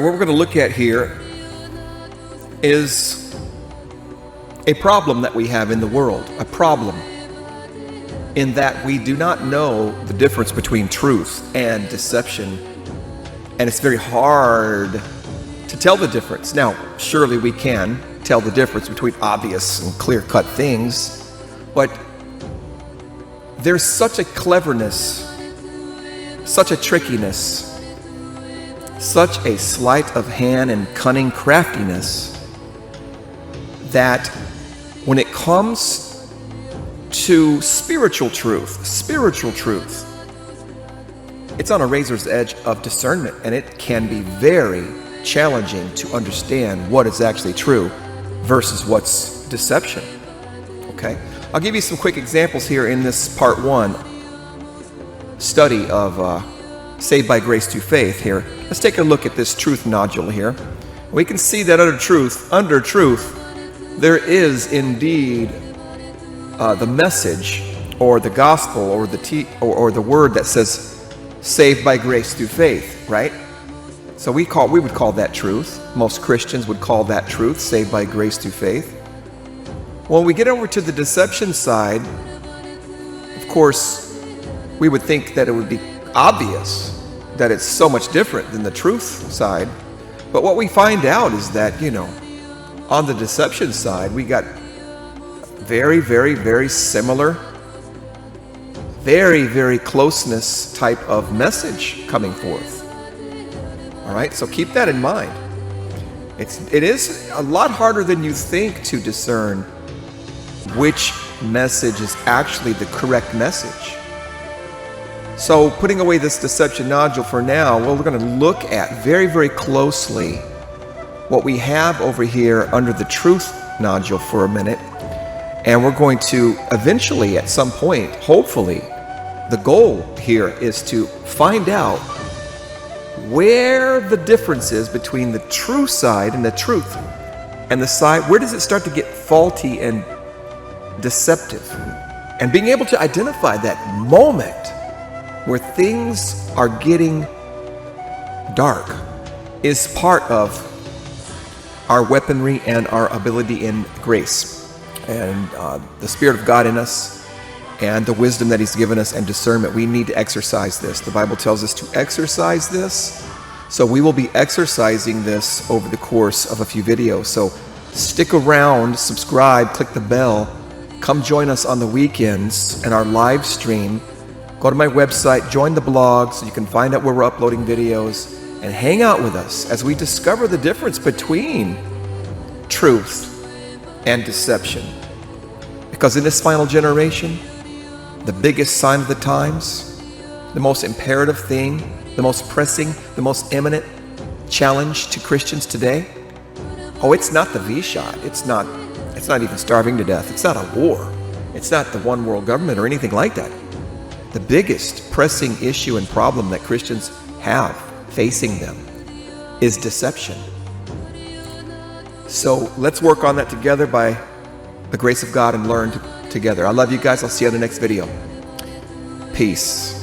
what we're going to look at here is a problem that we have in the world, a problem in that we do not know the difference between truth and deception, and it's very hard to tell the difference. Now, surely we can tell the difference between obvious and clear-cut things, but there's such a cleverness, such a trickiness, such a sleight of hand and cunning craftiness that when it comes to spiritual truth, it's on a razor's edge of discernment, and it can be very challenging to understand what is actually true versus what's deception. Okay? I'll give you some quick examples here in this part 1 study of Saved by Grace Through Faith here. Let's take a look at this truth nodule here. We can see that under truth, there is indeed the message or the gospel or the word that says saved by grace through faith, right? So we would call that truth. Most Christians would call that truth, saved by grace through faith. When we get over to the deception side, of course, we would think that it would be obvious that it's so much different than the truth side. But what we find out is that, on the deception side, we got very, very, very similar, very, very closeness type of message coming forth. All right, so keep that in mind. It is a lot harder than you think to discern which message is actually the correct message. So putting away this deception nodule for now, we're going to look at very, very closely what we have over here under the truth nodule for a minute. And we're going to eventually, at some point, hopefully, the goal here is to find out where the difference is between the true side and the truth. And the side, where does it start to get faulty and deceptive? And being able to identify that moment where things are getting dark is part of our weaponry and our ability in grace. And the Spirit of God in us and the wisdom that He's given us and discernment, we need to exercise this. The Bible tells us to exercise this. So we will be exercising this over the course of a few videos. So stick around, subscribe, click the bell. Come join us on the weekends and our live stream. Go to my website, join the blog so you can find out where we're uploading videos, and hang out with us as we discover the difference between truth and deception. Because in this final generation, the biggest sign of the times, the most imperative thing, the most pressing, the most imminent challenge to Christians today, it's not the V-shot. It's not even starving to death. It's not a war. It's not the one world government or anything like that. The biggest pressing issue and problem that Christians have facing them is deception. So let's work on that together by the grace of God and learn together. I love you guys. I'll see you on the next video. Peace.